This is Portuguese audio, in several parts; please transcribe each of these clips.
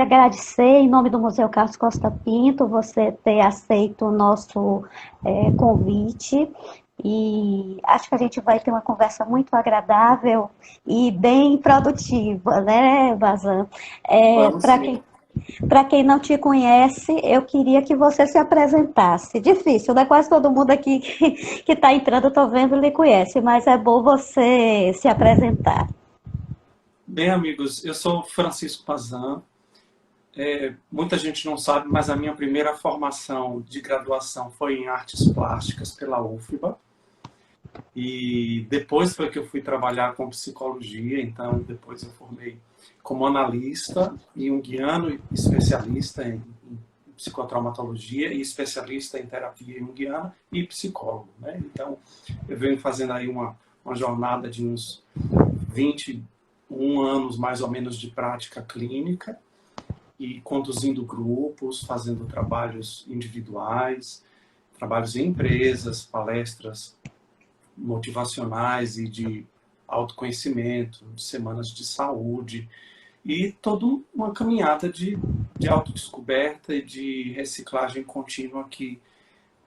agradecer em nome do Museu Carlos Costa Pinto você ter aceito o nosso convite e acho que a gente vai ter uma conversa muito agradável e bem produtiva, né, Bazan? Vamos sim. Para quem não te conhece, eu queria que você se apresentasse. Difícil, né? Quase todo mundo aqui que está entrando, estou vendo, lhe conhece, mas é bom você se apresentar. Bem, amigos, eu sou Francisco Pazan. Muita gente não sabe, mas a minha primeira formação de graduação foi em artes plásticas pela UFBA. E depois foi que eu fui trabalhar com psicologia, então depois eu formei como analista junguiano, especialista em psicotraumatologia e especialista em terapia junguiana e psicólogo, né? Então eu venho fazendo aí uma jornada de uns 21 anos mais ou menos de prática clínica e conduzindo grupos, fazendo trabalhos individuais, trabalhos em empresas, palestras motivacionais e de autoconhecimento, de semanas de saúde e toda uma caminhada de autodescoberta e de reciclagem contínua que,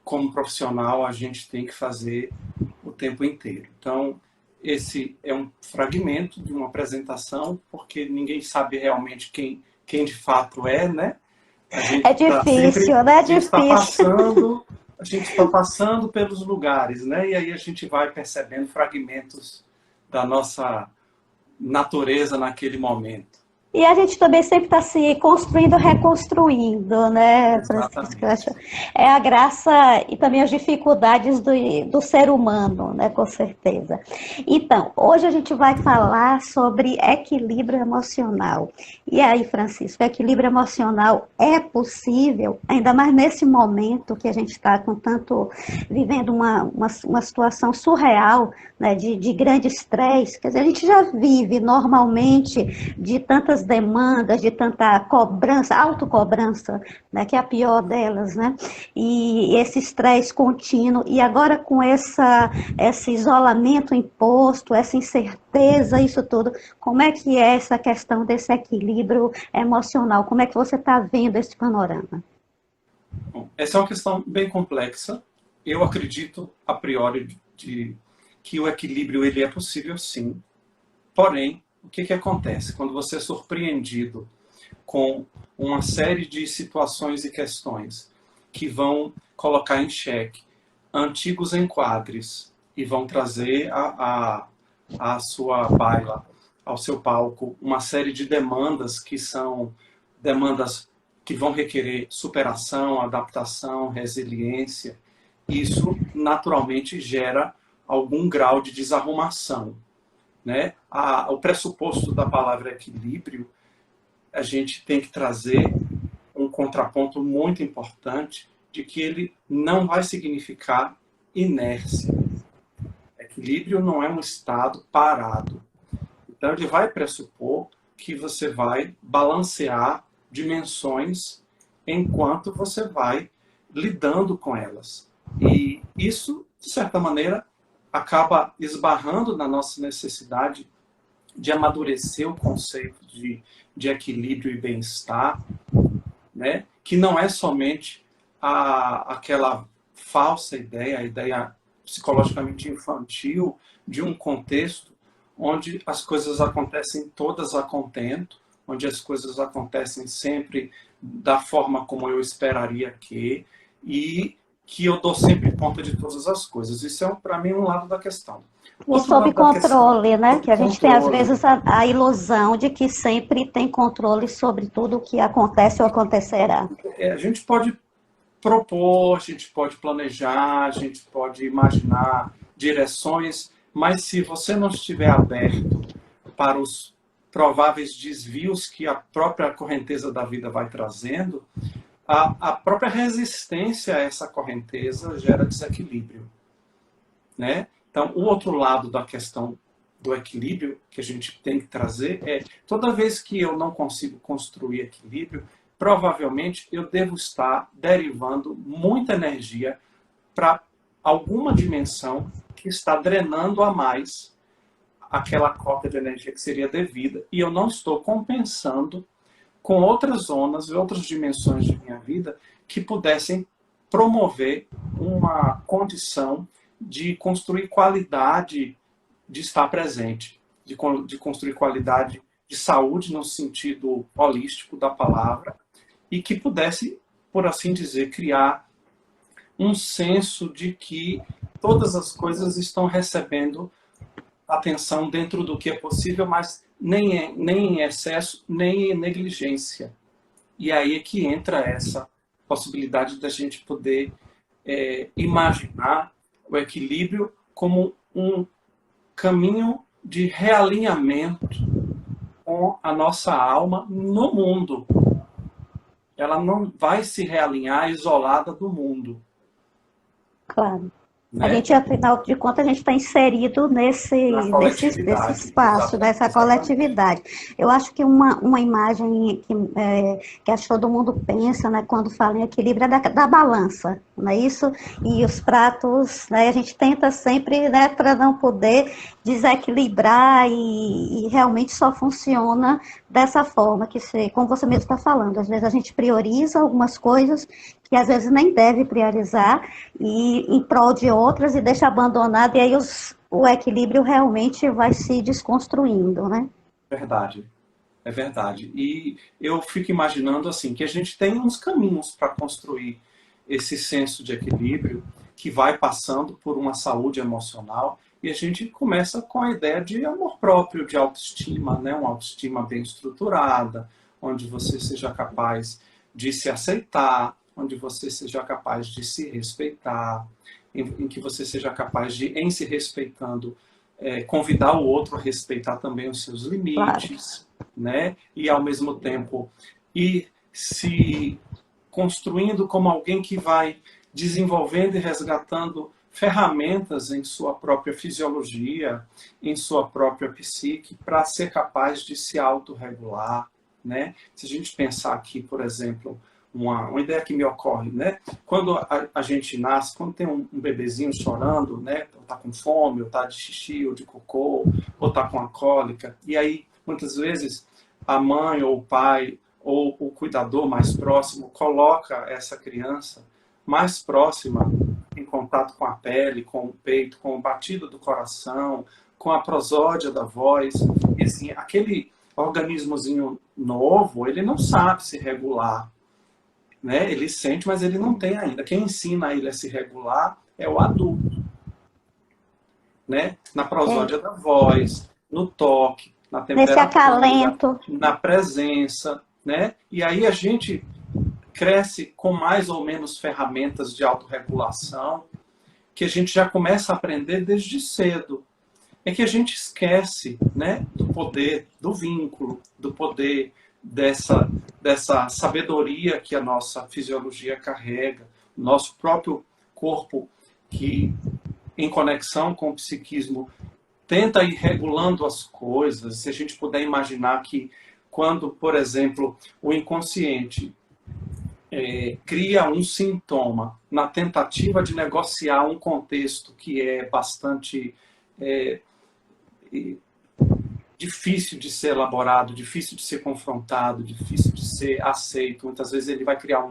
como profissional, a gente tem que fazer o tempo inteiro. Então, esse é um fragmento de uma apresentação, porque ninguém sabe realmente quem de fato é, né? A gente É está sempre, difícil, né? É a gente está difícil. passando, a gente está passando pelos lugares, né? E aí a gente vai percebendo fragmentos da nossa natureza naquele momento. E a gente também sempre está se construindo, reconstruindo, né, Francisco? Eu acho, Exatamente. é a graça e também as dificuldades do ser humano, né, com certeza. Então, hoje a gente vai falar sobre equilíbrio emocional. E aí, Francisco, equilíbrio emocional é possível, ainda mais nesse momento que a gente está com tanto, vivendo uma situação surreal, né, de grande estresse, quer dizer, a gente já vive normalmente de tantas demandas, de tanta cobrança, autocobrança, né, que é a pior delas, né? E esse estresse contínuo, e agora com esse isolamento imposto, essa incerteza, isso tudo, como é que é essa questão desse equilíbrio emocional? Como é que você está vendo esse panorama? Bom, essa é uma questão bem complexa. Eu acredito, a priori, que o equilíbrio ele é possível, sim. Porém, o que acontece? Quando você é surpreendido com uma série de situações e questões que vão colocar em xeque antigos enquadres e vão trazer a sua baila, ao seu palco, uma série de demandas que são demandas que vão requerer superação, adaptação, resiliência. Isso naturalmente gera algum grau de desarrumação, né? O pressuposto da palavra equilíbrio, a gente tem que trazer um contraponto muito importante de que ele não vai significar inércia. Equilíbrio não é um estado parado. Então, ele vai pressupor que você vai balancear dimensões enquanto você vai lidando com elas. E isso, de certa maneira, acaba esbarrando na nossa necessidade de amadurecer o conceito de equilíbrio e bem-estar, né? Que não é somente aquela falsa ideia, a ideia psicologicamente infantil de um contexto onde as coisas acontecem todas a contento, onde as coisas acontecem sempre da forma como eu esperaria e que eu dou sempre conta de todas as coisas. Isso é, para mim, um lado da questão. O E outro sob lado da questão, controle, né? sob Que a gente tem às controle. vezes a ilusão de que sempre tem controle sobre tudo o que acontece ou acontecerá. A gente pode propor, a gente pode planejar, a gente pode imaginar direções, mas se você não estiver aberto para os prováveis desvios que a própria correnteza da vida vai trazendo, a própria resistência a essa correnteza gera desequilíbrio, né? Então, o outro lado da questão do equilíbrio que a gente tem que trazer é, toda vez que eu não consigo construir equilíbrio, provavelmente eu devo estar derivando muita energia para alguma dimensão que está drenando a mais aquela cota de energia que seria devida, e eu não estou compensando com outras zonas e outras dimensões de minha vida que pudessem promover uma condição de construir qualidade de estar presente, de construir qualidade de saúde no sentido holístico da palavra, e que pudesse, por assim dizer, criar um senso de que todas as coisas estão recebendo atenção dentro do que é possível, mas nem em excesso, nem em negligência. E aí é que entra essa possibilidade da gente poder imaginar o equilíbrio como um caminho de realinhamento com a nossa alma no mundo. Ela não vai se realinhar isolada do mundo. Claro. A Né? gente, afinal de contas, a gente está inserido nesse espaço, nessa coletividade. Eu acho que uma imagem que acho que todo mundo pensa, né, quando fala em equilíbrio é da balança, não é isso? E os pratos, né, a gente tenta sempre, né, para não poder desequilibrar e realmente só funciona dessa forma, como você mesmo está falando, às vezes a gente prioriza algumas coisas que às vezes nem deve priorizar, e em prol de outras, e deixa abandonado, e aí o equilíbrio realmente vai se desconstruindo, né? Verdade, é verdade. E eu fico imaginando assim, que a gente tem uns caminhos para construir esse senso de equilíbrio que vai passando por uma saúde emocional, e a gente começa com a ideia de amor próprio, de autoestima, né? Uma autoestima bem estruturada, onde você seja capaz de se aceitar, onde você seja capaz de se respeitar, em que você seja capaz de, em se respeitando, convidar o outro a respeitar também os seus limites, claro, né? E ao mesmo tempo ir se construindo como alguém que vai desenvolvendo e resgatando ferramentas em sua própria fisiologia, em sua própria psique, para ser capaz de se autorregular, né? Se a gente pensar aqui, por exemplo, uma ideia que me ocorre, né? Quando a gente nasce, quando tem um bebezinho chorando, né? Ou tá com fome, ou tá de xixi, ou de cocô, ou tá com a cólica, e aí, muitas vezes, a mãe ou o pai, ou o cuidador mais próximo, coloca essa criança mais próxima, em contato com a pele, com o peito, com o batido do coração, com a prosódia da voz, e assim, aquele organismozinho novo, ele não sabe se regular, né? Ele sente, mas ele não tem ainda. Quem ensina ele a se regular é o adulto, né? Na prosódia da voz, no toque, na temperatura, nesse acalento, na presença, né? E aí a gente cresce com mais ou menos ferramentas de autorregulação que a gente já começa a aprender desde cedo. É que a gente esquece, né, do poder do vínculo, do poder dessa sabedoria que a nossa fisiologia carrega, nosso próprio corpo que, em conexão com o psiquismo, tenta ir regulando as coisas. Se a gente puder imaginar que quando, por exemplo, o inconsciente cria um sintoma na tentativa de negociar um contexto que é bastante difícil de ser elaborado, difícil de ser confrontado, difícil de ser aceito. Muitas vezes ele vai criar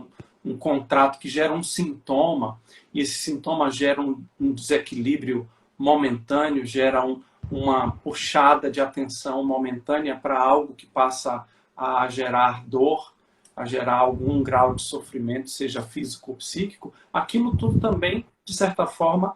um contrato que gera um sintoma, e esse sintoma gera um desequilíbrio momentâneo, gera uma puxada de atenção momentânea para algo que passa a gerar dor, a gerar algum grau de sofrimento, seja físico ou psíquico. Aquilo tudo também, de certa forma,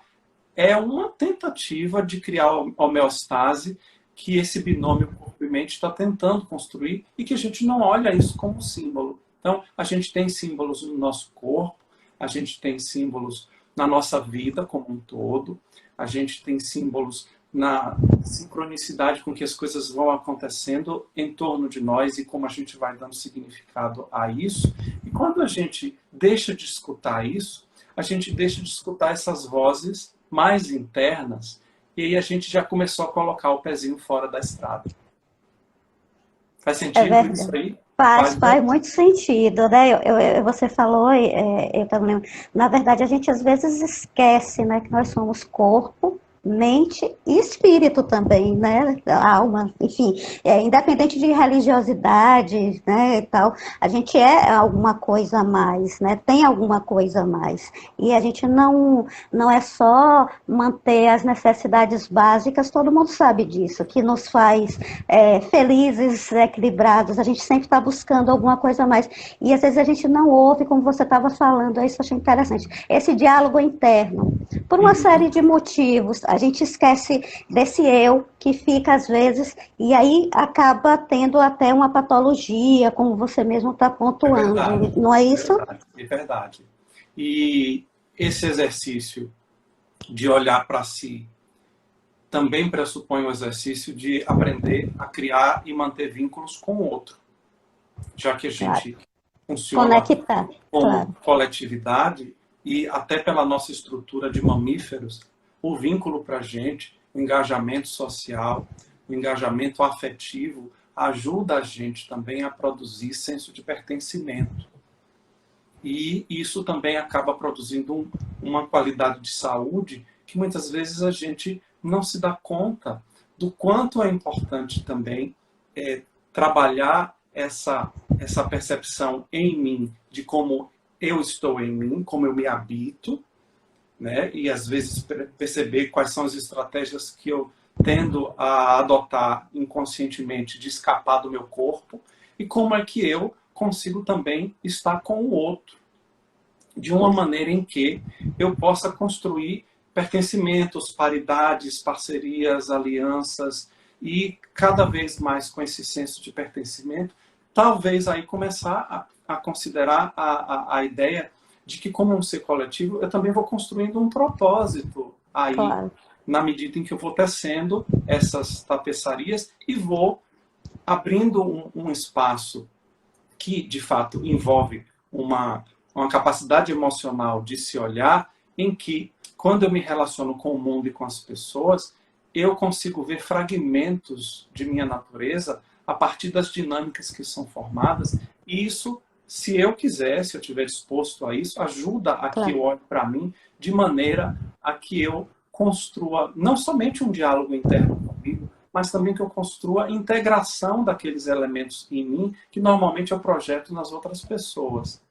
é uma tentativa de criar homeostase que esse binômio corpo e mente está tentando construir, e que a gente não olha isso como símbolo. Então, a gente tem símbolos no nosso corpo, a gente tem símbolos na nossa vida como um todo, a gente tem símbolos na sincronicidade com que as coisas vão acontecendo em torno de nós e como a gente vai dando significado a isso. E quando a gente deixa de escutar isso, a gente deixa de escutar essas vozes mais internas, e aí a gente já começou a colocar o pezinho fora da estrada. Faz sentido isso aí? Faz muito sentido, né? Você falou, eu também lembro. Na verdade, a gente às vezes esquece, né, que nós somos corpo, mente e espírito também, né? A alma, enfim, independente de religiosidade, né, e tal, a gente é alguma coisa a mais, né? Tem alguma coisa a mais. E a gente não é só manter as necessidades básicas, todo mundo sabe disso, que nos faz felizes, equilibrados, a gente sempre está buscando alguma coisa a mais. E às vezes a gente não ouve, como você estava falando, isso eu achei interessante, esse diálogo interno. Por uma série de motivos, a gente esquece desse eu que fica às vezes, e aí acaba tendo até uma patologia, como você mesmo está É pontuando, verdade, não é é isso? verdade, é verdade. E esse exercício de olhar para si também pressupõe o exercício de aprender a criar e manter vínculos com o outro, já que a Claro. gente funciona Conectar, como claro, coletividade e até pela nossa estrutura de mamíferos, o vínculo para a gente, o engajamento social, o engajamento afetivo, ajuda a gente também a produzir senso de pertencimento. E isso também acaba produzindo uma qualidade de saúde que muitas vezes a gente não se dá conta do quanto é importante também trabalhar essa percepção em mim de como eu estou em mim, como eu me habito, né? E às vezes perceber quais são as estratégias que eu tendo a adotar inconscientemente de escapar do meu corpo e como é que eu consigo também estar com o outro de uma maneira em que eu possa construir pertencimentos, paridades, parcerias, alianças e cada vez mais com esse senso de pertencimento, talvez aí começar a considerar a ideia de que como um ser coletivo, eu também vou construindo um propósito aí, claro. na medida em que eu vou tecendo essas tapeçarias e vou abrindo um espaço que, de fato, envolve uma capacidade emocional de se olhar, em que, quando eu me relaciono com o mundo e com as pessoas, eu consigo ver fragmentos de minha natureza a partir das dinâmicas que são formadas, e isso, se eu quiser, se eu estiver disposto a isso, ajuda a que eu Claro. olhe para mim de maneira a que eu construa não somente um diálogo interno comigo, mas também que eu construa a integração daqueles elementos em mim que normalmente eu projeto nas outras pessoas.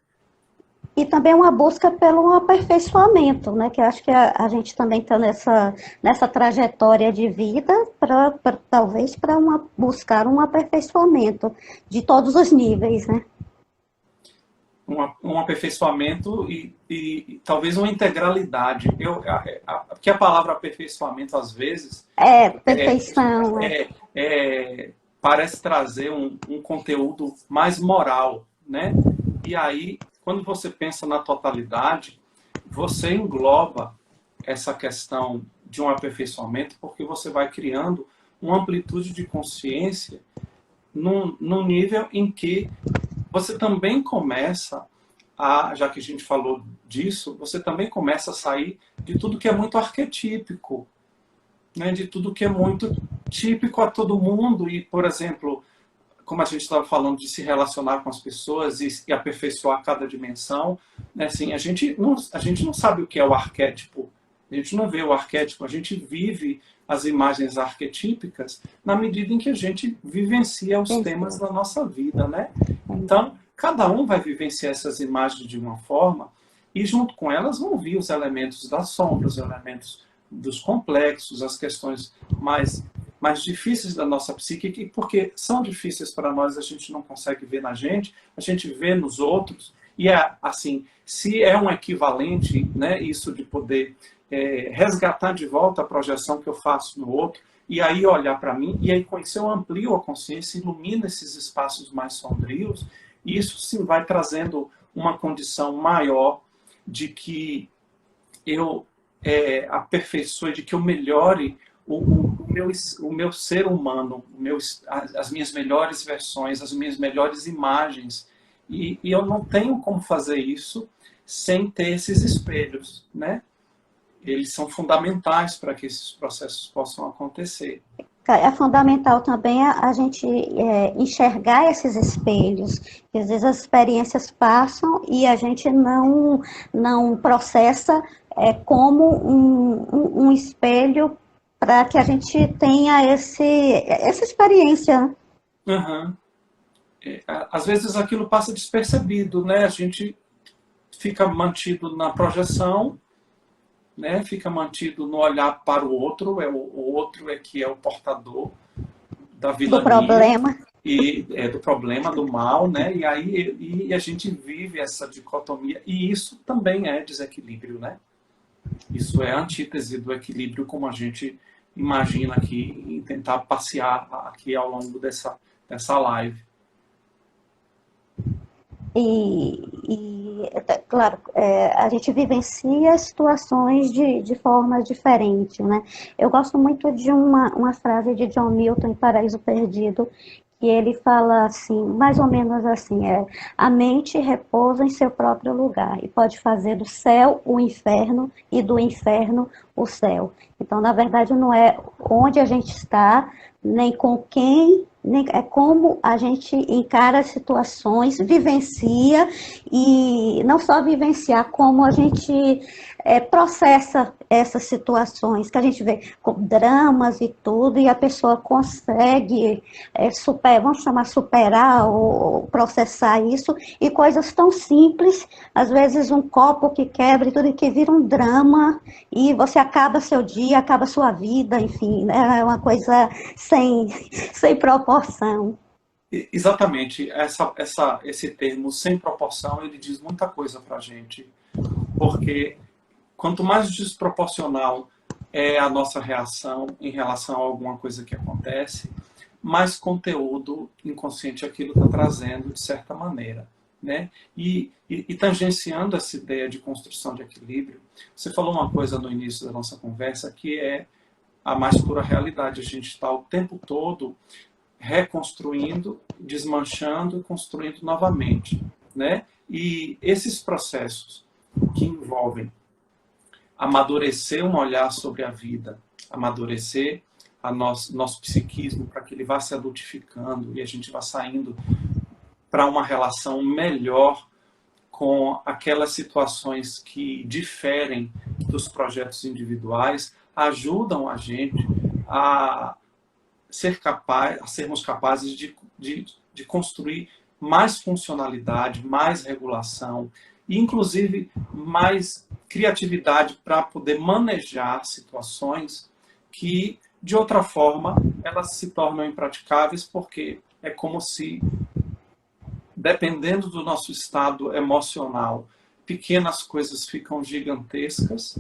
E também uma busca pelo aperfeiçoamento, né? Que eu acho que a gente também está nessa trajetória de vida talvez para buscar um aperfeiçoamento de todos os níveis, né? Um aperfeiçoamento e talvez uma integralidade. Porque a palavra aperfeiçoamento, às vezes, é, Perfeição, parece trazer um conteúdo mais moral, né? E aí, quando você pensa na totalidade, você engloba essa questão de um aperfeiçoamento porque você vai criando uma amplitude de consciência num nível em que você também começa já que a gente falou disso, você também começa a sair de tudo que é muito arquetípico, né? De tudo que é muito típico a todo mundo. E, por exemplo, como a gente estava falando de se relacionar com as pessoas e aperfeiçoar cada dimensão, né? Assim, a gente não sabe o que é o arquétipo, a gente não vê o arquétipo, a gente vive as imagens arquetípicas na medida em que a gente vivencia os temas da nossa vida, né? Então, cada um vai vivenciar essas imagens de uma forma e junto com elas vão vir os elementos das sombras, os elementos dos complexos, as questões mais difíceis da nossa psique, e porque são difíceis para nós, a gente não consegue ver na gente, a gente vê nos outros, e é assim, se é um equivalente, né, isso de poder resgatar de volta a projeção que eu faço no outro, e aí olhar para mim, e aí com isso eu amplio a consciência, ilumino esses espaços mais sombrios, e isso sim vai trazendo uma condição maior de que eu aperfeiçoe, de que eu melhore o meu ser humano, as minhas melhores versões, as minhas melhores imagens. E eu não tenho como fazer isso sem ter esses espelhos, né? Eles são fundamentais para que esses processos possam acontecer. É fundamental também a gente enxergar esses espelhos, que às vezes as experiências passam e a gente não processa como um espelho para que a gente tenha essa experiência, né? Uhum. Às vezes aquilo passa despercebido, né? A gente fica mantido na projeção, né? Fica mantido no olhar para o outro, o outro que é o portador da Do vilania problema. e do problema, do mal, né? E aí a gente vive essa dicotomia, e isso também é desequilíbrio, né? Isso é a antítese do equilíbrio, como a gente imagina aqui, em tentar passear aqui ao longo dessa live. Claro, a gente vivencia situações de formas diferentes, né? Eu gosto muito de uma frase de John Milton em Paraíso Perdido, que ele fala assim, mais ou menos assim, a mente repousa em seu próprio lugar e pode fazer do céu o inferno e do inferno o céu. Então, na verdade, não é onde a gente está, nem com quem, nem, é como a gente encara as situações, vivencia e não só vivenciar, como a gente processa essas situações que a gente vê com dramas e tudo, e a pessoa consegue vamos chamar superar ou processar isso, e coisas tão simples, às vezes um copo que quebra e tudo, que vira um drama, e você acaba seu dia, acaba sua vida, enfim, né? É uma coisa sem proporção. Exatamente, esse termo sem proporção, ele diz muita coisa para a gente, porque quanto mais desproporcional é a nossa reação em relação a alguma coisa que acontece, mais conteúdo inconsciente aquilo está trazendo, de certa maneira. Né? E tangenciando essa ideia de construção de equilíbrio, você falou uma coisa no início da nossa conversa que é a mais pura realidade. A gente está o tempo todo reconstruindo, desmanchando e construindo novamente. Né? E esses processos que envolvem amadurecer um olhar sobre a vida, amadurecer nosso psiquismo para que ele vá se adultificando e a gente vá saindo para uma relação melhor com aquelas situações que diferem dos projetos individuais, ajudam a gente a sermos capazes de construir mais funcionalidade, mais regulação e, inclusive, mais criatividade para poder manejar situações que, de outra forma, elas se tornam impraticáveis, porque é como se, dependendo do nosso estado emocional, pequenas coisas ficam gigantescas.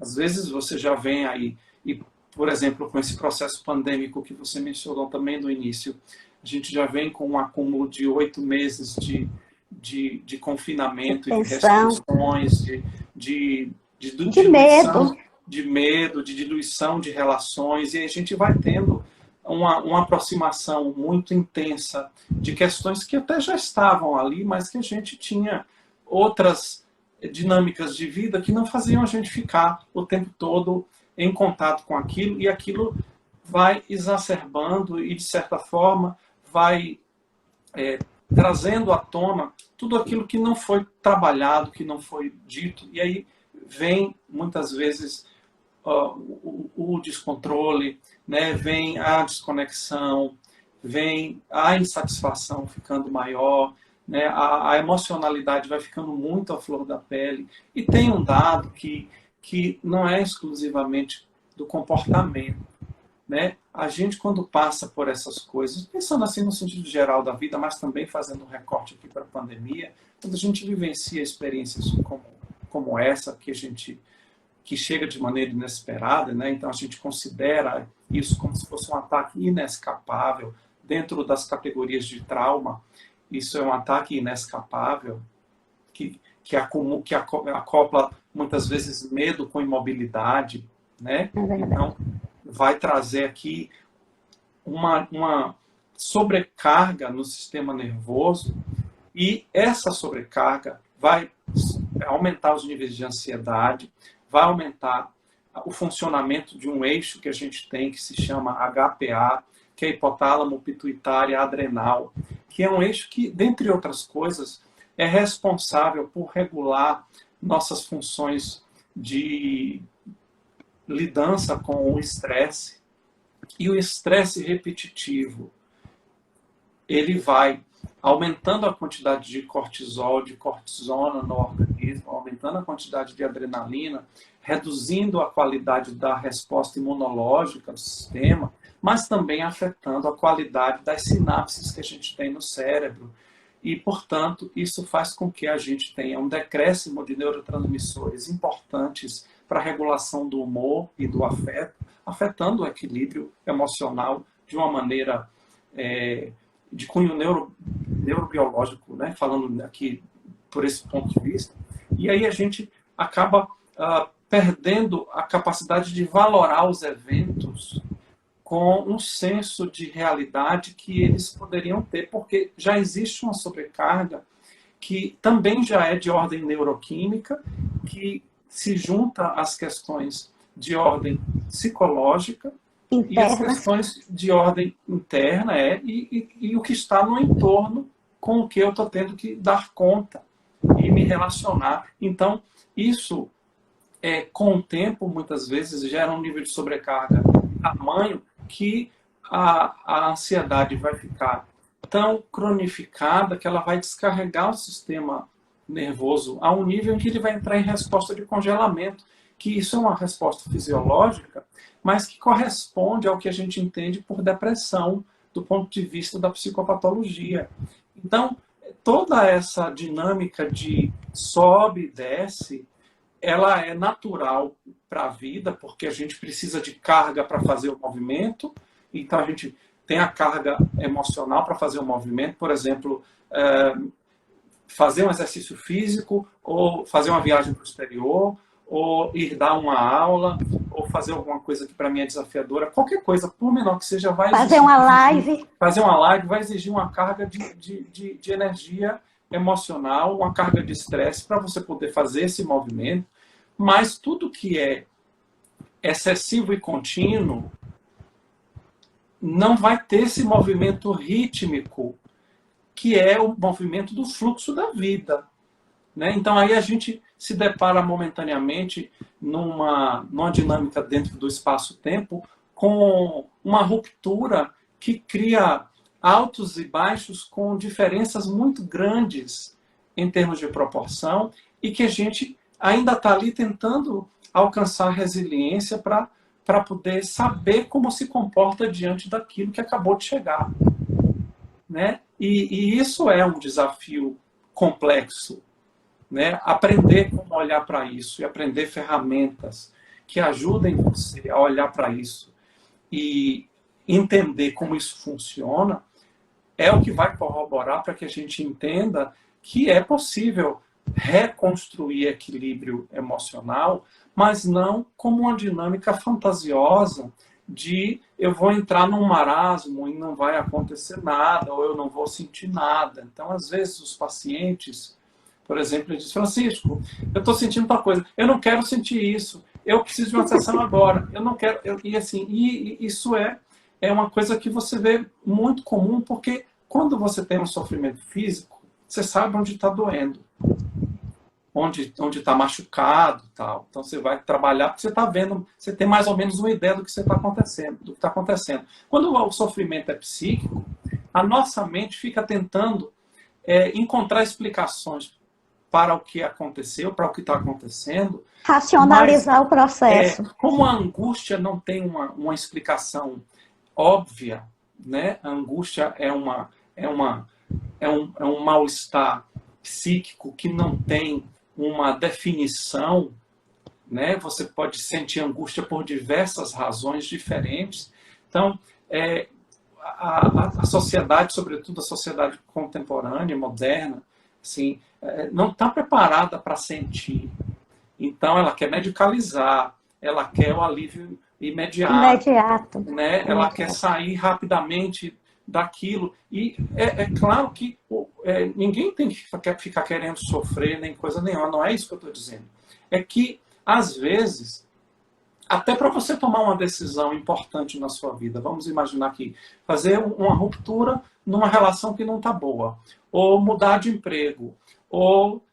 Às vezes você já vem aí, e, por exemplo, com esse processo pandêmico que você mencionou também no início, a gente já vem com um acúmulo de 8 meses de confinamento e de Atenção, restrições, de de medo. diluição de medo, de diluição de relações, e a gente vai tendo uma aproximação muito intensa de questões que até já estavam ali, mas que a gente tinha outras dinâmicas de vida que não faziam a gente ficar o tempo todo em contato com aquilo, e aquilo vai exacerbando e, de certa forma, vai trazendo à tona tudo aquilo que não foi trabalhado, que não foi dito, e aí vem, muitas vezes, o descontrole, né? Vem a desconexão, vem a insatisfação ficando maior, né? A emocionalidade vai ficando muito à flor da pele. E tem um dado que não é exclusivamente do comportamento. Né? A gente, quando passa por essas coisas, pensando assim no sentido geral da vida, mas também fazendo um recorte aqui para a pandemia, quando a gente vivencia experiências como essa, que chega de maneira inesperada, né? Então a gente considera isso como se fosse um ataque inescapável dentro das categorias de trauma. Isso é um ataque inescapável que acopla muitas vezes medo com imobilidade, né? Então vai trazer aqui uma sobrecarga no sistema nervoso, e essa sobrecarga vai aumentar os níveis de ansiedade, vai aumentar o funcionamento de um eixo que a gente tem, que se chama HPA, que é hipotálamo, pituitária, adrenal, que é um eixo que, dentre outras coisas, é responsável por regular nossas funções de lidança com o estresse. E o estresse repetitivo, ele vai aumentando a quantidade de cortisol, de cortisona no organismo, aumentando a quantidade de adrenalina, reduzindo a qualidade da resposta imunológica do sistema, mas também afetando a qualidade das sinapses que a gente tem no cérebro. E, portanto, isso faz com que a gente tenha um decréscimo de neurotransmissores importantes para a regulação do humor e do afeto, afetando o equilíbrio emocional de uma maneira de cunho neurobiológico, né? Falando aqui por esse ponto de vista. E aí a gente acaba perdendo a capacidade de valorar os eventos com um senso de realidade que eles poderiam ter, porque já existe uma sobrecarga que também já é de ordem neuroquímica, que se junta às questões de ordem psicológica e as questões de ordem interna e o que está no entorno com o que eu estou tendo que dar conta e me relacionar. Então, isso, com o tempo, muitas vezes, gera um nível de sobrecarga tamanho que a ansiedade vai ficar tão cronificada que ela vai descarregar o sistema nervoso a um nível em que ele vai entrar em resposta de congelamento, que isso é uma resposta fisiológica, mas que corresponde ao que a gente entende por depressão, do ponto de vista da psicopatologia. Então, toda essa dinâmica de sobe e desce, ela é natural para a vida, porque a gente precisa de carga para fazer o movimento, então a gente tem a carga emocional para fazer o movimento, por exemplo, fazer um exercício físico, ou fazer uma viagem para o exterior, ou ir dar uma aula, ou fazer alguma coisa que para mim é desafiadora, qualquer coisa, por menor que seja, vai exigir... Fazer uma live. Fazer uma live vai exigir uma carga de energia emocional, uma carga de estresse para você poder fazer esse movimento, mas tudo que é excessivo e contínuo não vai ter esse movimento rítmico, que é o movimento do fluxo da vida, né? Então aí a gente se depara momentaneamente numa dinâmica dentro do espaço-tempo com uma ruptura que cria altos e baixos com diferenças muito grandes em termos de proporção e que a gente ainda está ali tentando alcançar resiliência para poder saber como se comporta diante daquilo que acabou de chegar, né? E isso é um desafio complexo, né? Aprender como olhar para isso e aprender ferramentas que ajudem você a olhar para isso e entender como isso funciona é o que vai corroborar para que a gente entenda que é possível reconstruir equilíbrio emocional, mas não como uma dinâmica fantasiosa de eu vou entrar num marasmo e não vai acontecer nada, ou eu não vou sentir nada. Então, às vezes, os pacientes, por exemplo, eles dizem: Francisco, eu estou sentindo tal coisa, eu não quero sentir isso, eu preciso de uma sessão agora, eu não quero... E isso é uma coisa que você vê muito comum, porque quando você tem um sofrimento físico, você sabe onde está doendo, onde está machucado, tal. Então você vai trabalhar porque você está vendo, você tem mais ou menos uma ideia do que está acontecendo, do que está acontecendo. Quando o sofrimento é psíquico, a nossa mente fica tentando encontrar explicações para o que aconteceu, para o que está acontecendo. Racionalizar o processo. Como a angústia não tem uma explicação óbvia, né? A angústia é um mal-estar psíquico que não tem uma definição, né? Você pode sentir angústia por diversas razões diferentes. Então, a sociedade, sobretudo a sociedade contemporânea, moderna, assim, não está preparada para sentir. Então, ela quer medicalizar, ela quer o alívio imediato. Né? Ela quer sair rapidamente daquilo. E é claro que ninguém tem que ficar querendo sofrer nem coisa nenhuma, não é isso que eu estou dizendo. É que, às vezes, até para você tomar uma decisão importante na sua vida, vamos imaginar aqui, fazer uma ruptura numa relação que não está boa, ou mudar de emprego, ou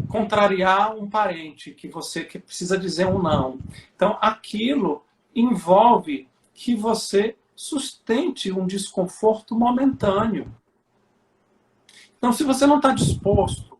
contrariar um parente que precisa dizer um não. Então, aquilo envolve que você sustente um desconforto momentâneo. Então, se você não está disposto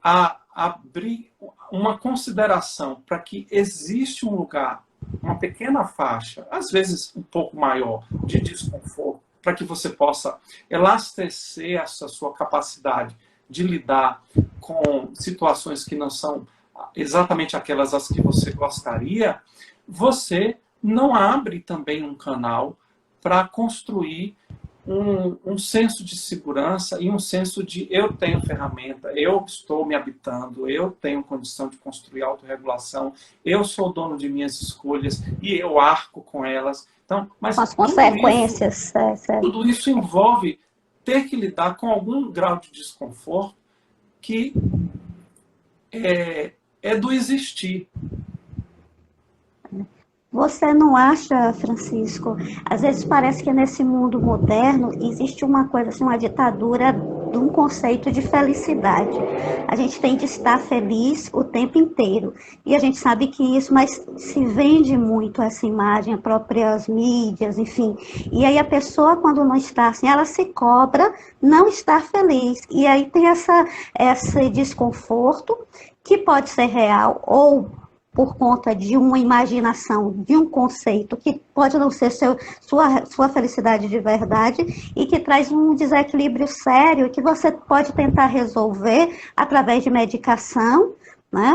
a abrir uma consideração para que existe um lugar, uma pequena faixa, às vezes um pouco maior, de desconforto, para que você possa elastecer essa sua capacidade de lidar com situações que não são exatamente aquelas as que você gostaria, você não abre também um canal para construir um senso de segurança e um senso de eu tenho ferramenta, eu estou me habitando, eu tenho condição de construir autorregulação, eu sou dono de minhas escolhas e eu arco com elas. Então, mas Com as consequências. tudo isso envolve ter que lidar com algum grau de desconforto que é do existir. Você não acha, Francisco? Às vezes parece que nesse mundo moderno existe uma coisa assim, uma ditadura de um conceito de felicidade. A gente tem de estar feliz o tempo inteiro. E a gente sabe que isso, mas se vende muito essa imagem, as próprias mídias, enfim. E aí a pessoa, quando não está assim, ela se cobra não estar feliz. E aí tem esse desconforto que pode ser real ou por conta de uma imaginação, de um conceito que pode não ser sua felicidade de verdade e que traz um desequilíbrio sério que você pode tentar resolver através de medicação, né?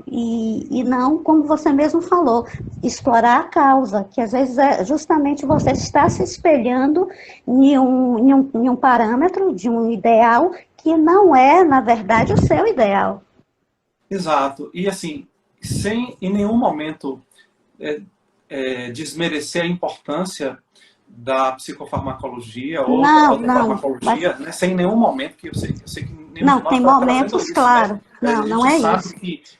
E não, como você mesmo falou, explorar a causa, que às vezes é justamente você está se espelhando em um parâmetro, de um ideal, que não é, na verdade, o seu ideal. Exato. E assim, sem em nenhum momento desmerecer a importância da psicofarmacologia ou da autofarmacologia, né? Sem nenhum momento, que eu sei que nenhum não, de nós tem está trazendo momentos, isso, claro. né? Não, A não gente é sabe isso.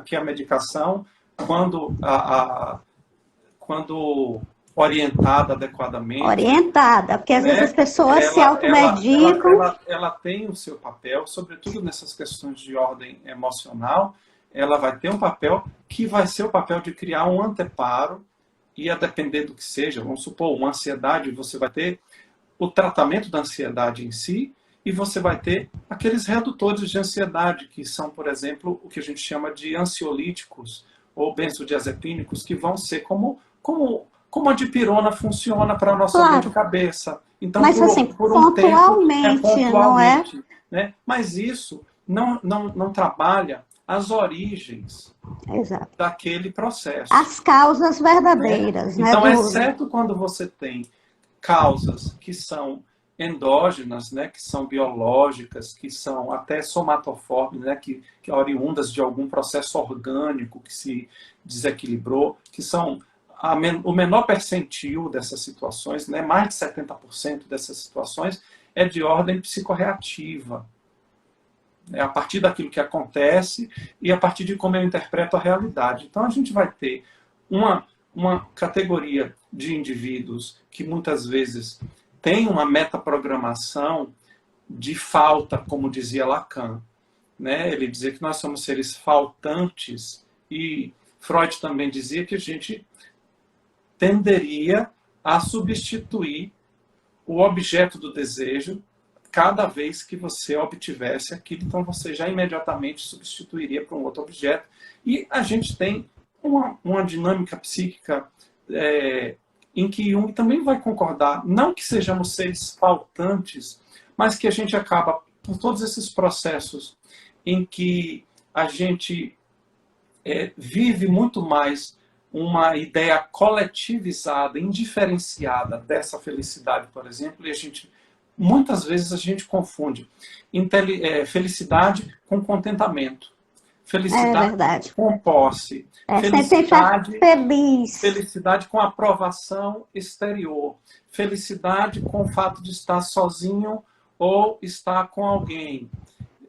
que a medicação, quando orientada adequadamente, Orientada, porque às vezes as né, pessoas se automedicam. ela tem o seu papel, sobretudo nessas questões de ordem emocional, ela vai ter um papel que vai ser o papel de criar um anteparo, e a depender do que seja, vamos supor, uma ansiedade, você vai ter o tratamento da ansiedade em si, e você vai ter aqueles redutores de ansiedade, que são, por exemplo, o que a gente chama de ansiolíticos ou benzodiazepínicos, que vão ser como a dipirona funciona para a nossa dor de Claro, cabeça. Então, mas assim, por um tempo, pontualmente, não é? pontualmente. Né? Mas isso não trabalha as origens Exato. daquele processo. As causas Né? verdadeiras, né? Então, exceto quando você tem causas que são endógenas, né, que são biológicas, que são até somatoformes, né, que oriundas de algum processo orgânico que se desequilibrou, que são o menor percentil dessas situações, né, mais de 70% dessas situações é de ordem psicorreativa. É a partir daquilo que acontece e a partir de como eu interpreto a realidade. Então a gente vai ter uma categoria de indivíduos que muitas vezes tem uma metaprogramação de falta, como dizia Lacan. Né? Ele dizia que nós somos seres faltantes, e Freud também dizia que a gente tenderia a substituir o objeto do desejo cada vez que você obtivesse aquilo, então você já imediatamente substituiria por um outro objeto. E a gente tem uma dinâmica psíquica em que Jung também vai concordar, não que sejamos seres faltantes, mas que a gente acaba, por todos esses processos em que a gente vive muito mais uma ideia coletivizada, indiferenciada dessa felicidade, por exemplo, e muitas vezes a gente confunde felicidade com contentamento, felicidade com posse, Sempre estar feliz. felicidade com aprovação exterior, felicidade com o fato de estar sozinho ou estar com alguém.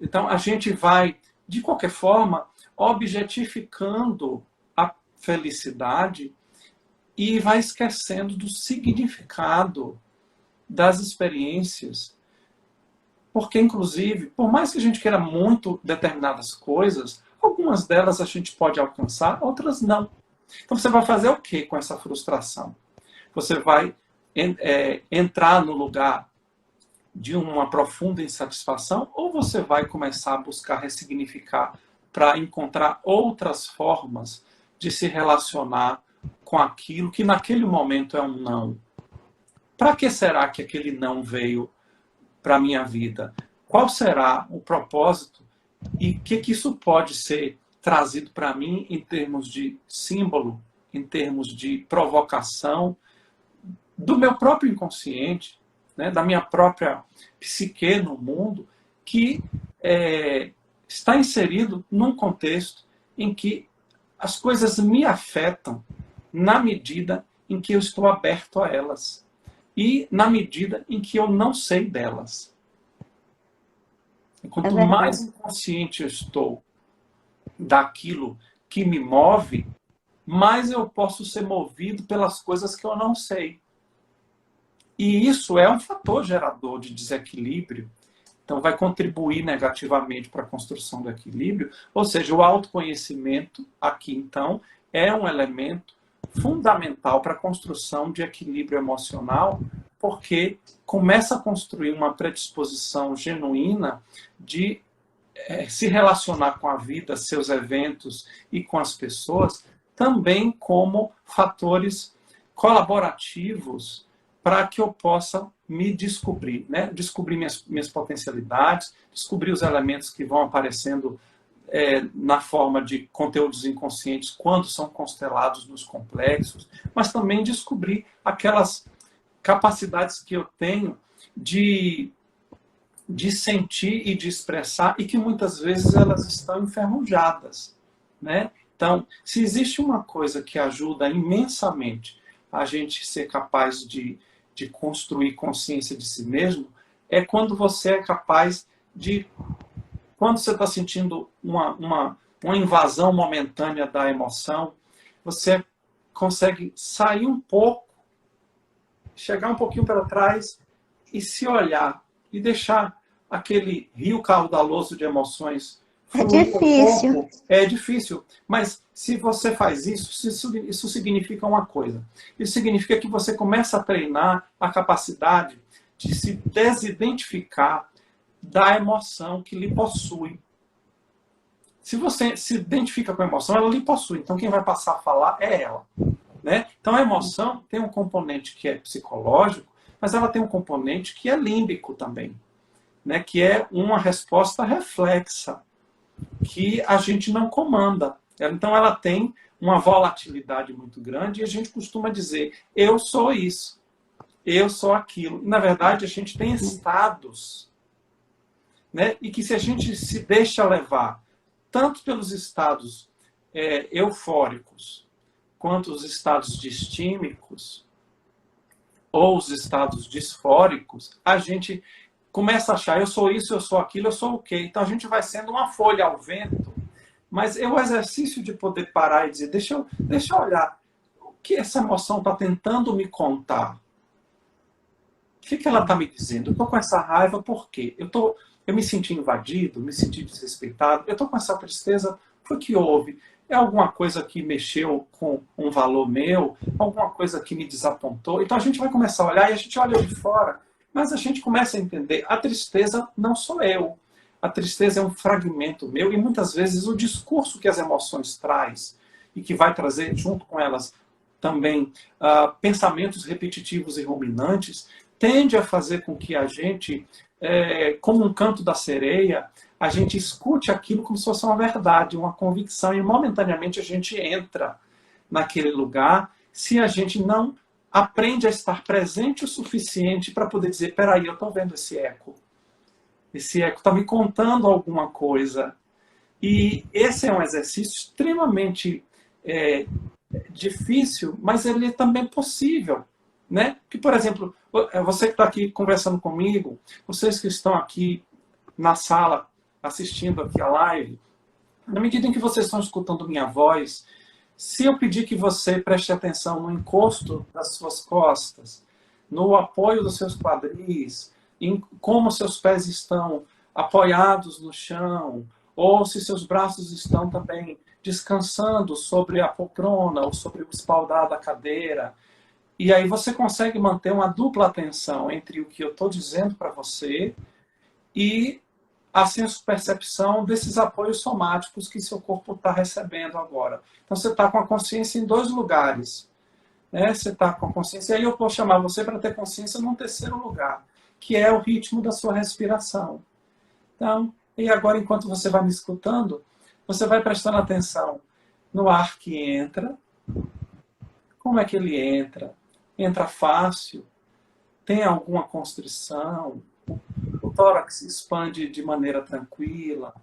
Então a gente vai, de qualquer forma, objetificando a felicidade e vai esquecendo do significado das experiências Porque, inclusive, por mais que a gente queira muito determinadas coisas, algumas delas a gente pode alcançar, outras não. Então você vai fazer o que com essa frustração? Você vai entrar no lugar de uma profunda insatisfação, ou você vai começar a buscar ressignificar para encontrar outras formas de se relacionar com aquilo que naquele momento é um não? Para que será que aquele não veio para a minha vida? Qual será o propósito e o que isso pode ser trazido para mim em termos de símbolo, em termos de provocação do meu próprio inconsciente, né, da minha própria psique no mundo, que está inserido num contexto em que as coisas me afetam na medida em que eu estou aberto a elas e na medida em que eu não sei delas. E quanto mais inconsciente eu estou daquilo que me move, mais eu posso ser movido pelas coisas que eu não sei. E isso é um fator gerador de desequilíbrio. Então, vai contribuir negativamente para a construção do equilíbrio. Ou seja, o autoconhecimento aqui, então, é um elemento fundamental para a construção de equilíbrio emocional, porque começa a construir uma predisposição genuína de se relacionar com a vida, seus eventos e com as pessoas, também como fatores colaborativos para que eu possa me descobrir, né? Descobrir minhas potencialidades, descobrir os elementos que vão aparecendo na forma de conteúdos inconscientes quando são constelados nos complexos, mas também descobrir aquelas capacidades que eu tenho de sentir e de expressar e que muitas vezes elas estão enferrujadas, né? Então, se existe uma coisa que ajuda imensamente a gente ser capaz de construir consciência de si mesmo, é quando você é capaz de, quando você está sentindo uma invasão momentânea da emoção, você consegue sair um pouco, chegar um pouquinho para trás e se olhar e deixar aquele rio caudaloso de emoções fluir um pouco. É difícil, mas se você faz isso, isso significa uma coisa. Isso significa que você começa a treinar a capacidade de se desidentificar da emoção que lhe possui. Se você se identifica com a emoção, ela lhe possui. Então quem vai passar a falar é ela, né? Então a emoção tem um componente que é psicológico, mas ela tem um componente que é límbico também, né? Que é uma resposta reflexa, que a gente não comanda. Então ela tem uma volatilidade muito grande e a gente costuma dizer, eu sou isso, eu sou aquilo. Na verdade, a gente tem estados, né? E que se a gente se deixa levar tanto pelos estados eufóricos, quanto os estados distímicos, ou os estados disfóricos, a gente começa a achar, eu sou isso, eu sou aquilo, eu sou o quê? Então a gente vai sendo uma folha ao vento, mas é o exercício de poder parar e dizer, deixa eu olhar, o que essa emoção está tentando me contar? O que ela está me dizendo? Eu estou com essa raiva por quê? Eu me senti invadido, me senti desrespeitado, eu estou com essa tristeza, foi que houve? É alguma coisa que mexeu com um valor meu? Alguma coisa que me desapontou? Então a gente vai começar a olhar e a gente olha de fora, mas a gente começa a entender, a tristeza não sou eu. A tristeza é um fragmento meu e muitas vezes o discurso que as emoções traz e que vai trazer junto com elas também pensamentos repetitivos e ruminantes, tende a fazer com que a gente, como um canto da sereia, a gente escute aquilo como se fosse uma verdade, uma convicção, e momentaneamente a gente entra naquele lugar se a gente não aprende a estar presente o suficiente para poder dizer, peraí, eu estou vendo esse eco. Esse eco está me contando alguma coisa. E esse é um exercício extremamente difícil, mas ele é também possível, né? Que, por exemplo, você que está aqui conversando comigo, vocês que estão aqui na sala assistindo aqui a live, na medida em que vocês estão escutando minha voz, se eu pedir que você preste atenção no encosto das suas costas, no apoio dos seus quadris, em como seus pés estão apoiados no chão, ou se seus braços estão também descansando sobre a poltrona ou sobre o espaldar da cadeira. E aí você consegue manter uma dupla atenção entre o que eu estou dizendo para você e a senso-percepção desses apoios somáticos que seu corpo está recebendo agora. Então você está com a consciência em dois lugares. Né? Você está com a consciência, e aí eu vou chamar você para ter consciência num terceiro lugar, que é o ritmo da sua respiração. Então, e agora, enquanto você vai me escutando, você vai prestando atenção no ar que entra, como é que ele entra? Entra fácil? Tem alguma constrição? O tórax expande de maneira tranquila?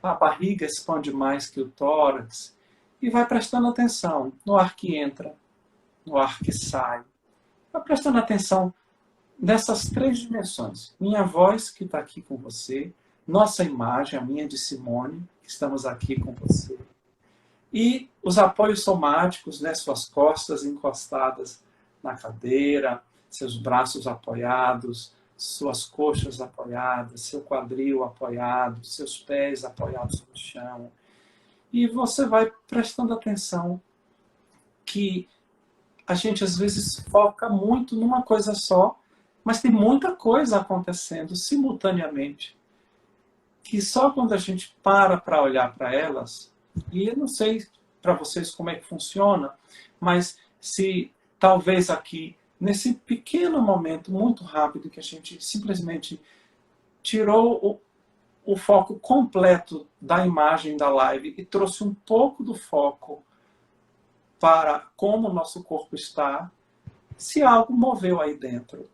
A barriga expande mais que o tórax? E vai prestando atenção no ar que entra, no ar que sai. Vai prestando atenção nessas três dimensões. Minha voz que está aqui com você, nossa imagem, a minha de Simone, que estamos aqui com você. E os apoios somáticos, né, suas costas encostadas na cadeira, seus braços apoiados, suas coxas apoiadas, seu quadril apoiado, seus pés apoiados no chão. E você vai prestando atenção que a gente às vezes foca muito numa coisa só, mas tem muita coisa acontecendo simultaneamente, que só quando a gente para olhar para elas, e eu não sei para vocês como é que funciona, mas se talvez aqui, nesse pequeno momento muito rápido que a gente simplesmente tirou o foco completo da imagem da live e trouxe um pouco do foco para como o nosso corpo está, se algo moveu aí dentro,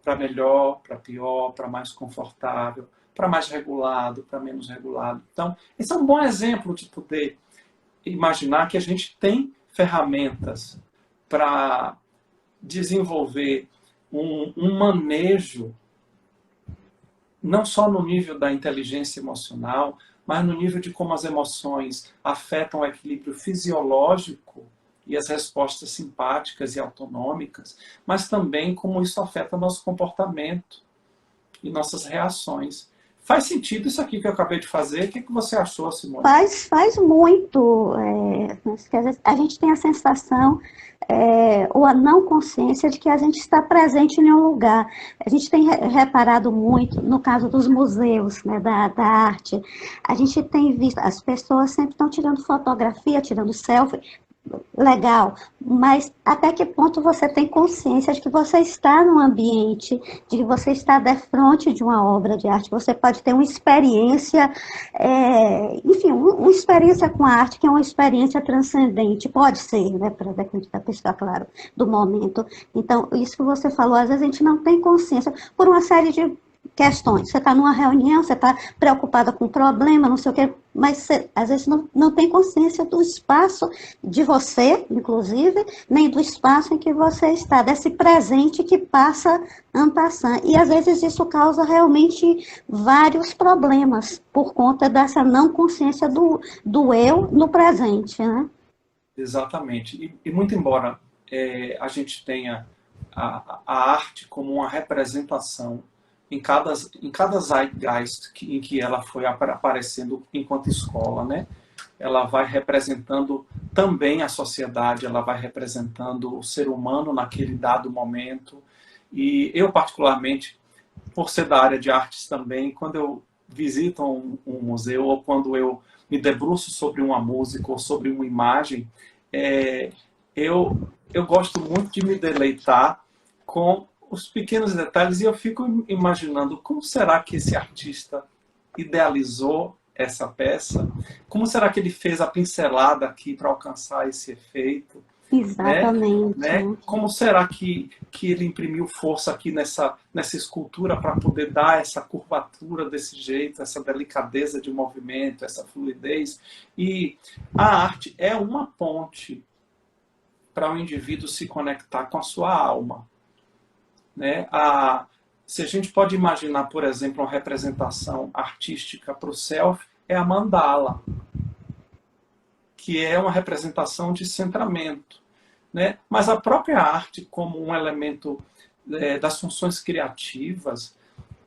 para melhor, para pior, para mais confortável, para mais regulado, para menos regulado. Então, esse é um bom exemplo de poder imaginar que a gente tem ferramentas para desenvolver um manejo, não só no nível da inteligência emocional, mas no nível de como as emoções afetam o equilíbrio fisiológico e as respostas simpáticas e autonômicas, mas também como isso afeta nosso comportamento e nossas reações. Faz sentido isso aqui que eu acabei de fazer? O que você achou, Simone? Faz muito. Porque às vezes a gente tem a sensação, ou a não consciência de que a gente está presente em um lugar. A gente tem reparado muito, no caso dos museus, né, da arte, a gente tem visto, as pessoas sempre estão tirando fotografia, tirando selfie, legal, mas até que ponto você tem consciência de que você está num ambiente, de que você está de frente de uma obra de arte, você pode ter uma experiência, enfim, uma experiência com a arte que é uma experiência transcendente, pode ser, né, para depender da pessoa, claro, do momento. Então, isso que você falou, às vezes a gente não tem consciência por uma série de questões. Você está numa reunião, você está preocupada com um problema, não sei o quê, mas você, às vezes, não tem consciência do espaço de você, inclusive, nem do espaço em que você está, desse presente que passa en passant. E, às vezes, isso causa realmente vários problemas por conta dessa não consciência do eu no presente, né? Exatamente. E muito embora a gente tenha a arte como uma representação em cada zeitgeist em que ela foi aparecendo enquanto escola, né? Ela vai representando também a sociedade, ela vai representando o ser humano naquele dado momento. E eu, particularmente, por ser da área de artes também, quando eu visito um museu ou quando eu me debruço sobre uma música ou sobre uma imagem, eu gosto muito de me deleitar com os pequenos detalhes, e eu fico imaginando como será que esse artista idealizou essa peça, como será que ele fez a pincelada aqui para alcançar esse efeito, Exatamente. né? Como será que ele imprimiu força aqui nessa escultura para poder dar essa curvatura desse jeito, essa delicadeza de movimento, essa fluidez. E a arte é uma ponte para o indivíduo se conectar com a sua alma. Né? Se a gente pode imaginar, por exemplo, uma representação artística para o self, é a mandala, que é uma representação de centramento. Né? Mas a própria arte, como um elemento das funções criativas,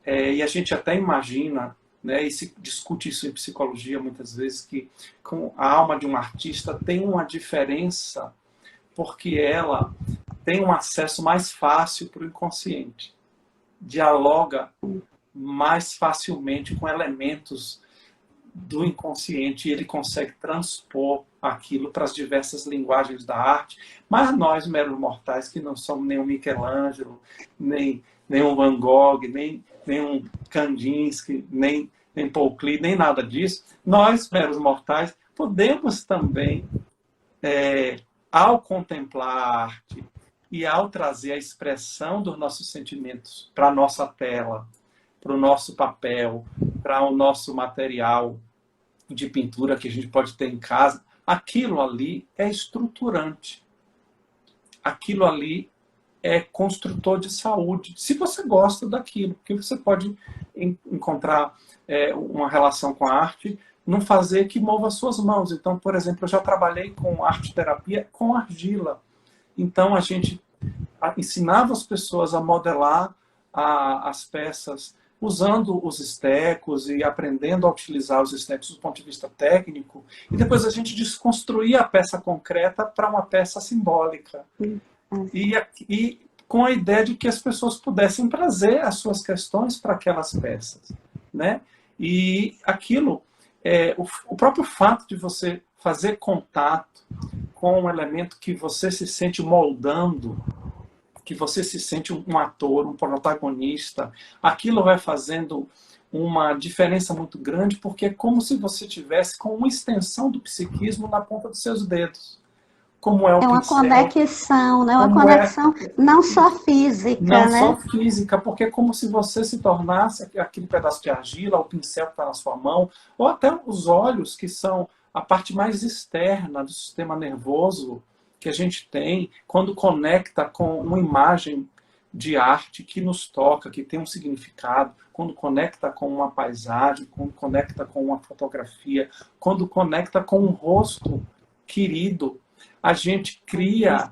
e a gente até imagina, né, e se discute isso em psicologia muitas vezes, que com a alma de um artista tem uma diferença porque ela tem um acesso mais fácil para o inconsciente, dialoga mais facilmente com elementos do inconsciente e ele consegue transpor aquilo para as diversas linguagens da arte. Mas nós, meros mortais, que não somos nem um Michelangelo, nem um Van Gogh, nem um Kandinsky, nem Paul Klee, nem nada disso, nós, meros mortais, podemos também, ao contemplar a arte e ao trazer a expressão dos nossos sentimentos para a nossa tela, para o nosso papel, para o nosso material de pintura que a gente pode ter em casa, aquilo ali é estruturante. Aquilo ali é construtor de saúde. Se você gosta daquilo, porque você pode encontrar uma relação com a arte, não fazer que mova suas mãos. Então, por exemplo, eu já trabalhei com arte-terapia com argila. Então, a gente ensinava as pessoas a modelar as peças usando os estecos e aprendendo a utilizar os estecos do ponto de vista técnico, e depois a gente desconstruía a peça concreta para uma peça simbólica. E com a ideia de que as pessoas pudessem trazer as suas questões para aquelas peças, né? E aquilo, o próprio fato de você fazer contato com um elemento que você se sente moldando, que você se sente um ator, um protagonista, aquilo vai fazendo uma diferença muito grande, porque é como se você tivesse com uma extensão do psiquismo na ponta dos seus dedos. Como é o uma pincel, conexão, né? Uma conexão não só física, não né? só física, porque é como se você se tornasse aquele pedaço de argila, o pincel que está na sua mão, ou até os olhos, que são a parte mais externa do sistema nervoso que a gente tem, quando conecta com uma imagem de arte que nos toca, que tem um significado, quando conecta com uma paisagem, quando conecta com uma fotografia, quando conecta com um rosto querido, a gente cria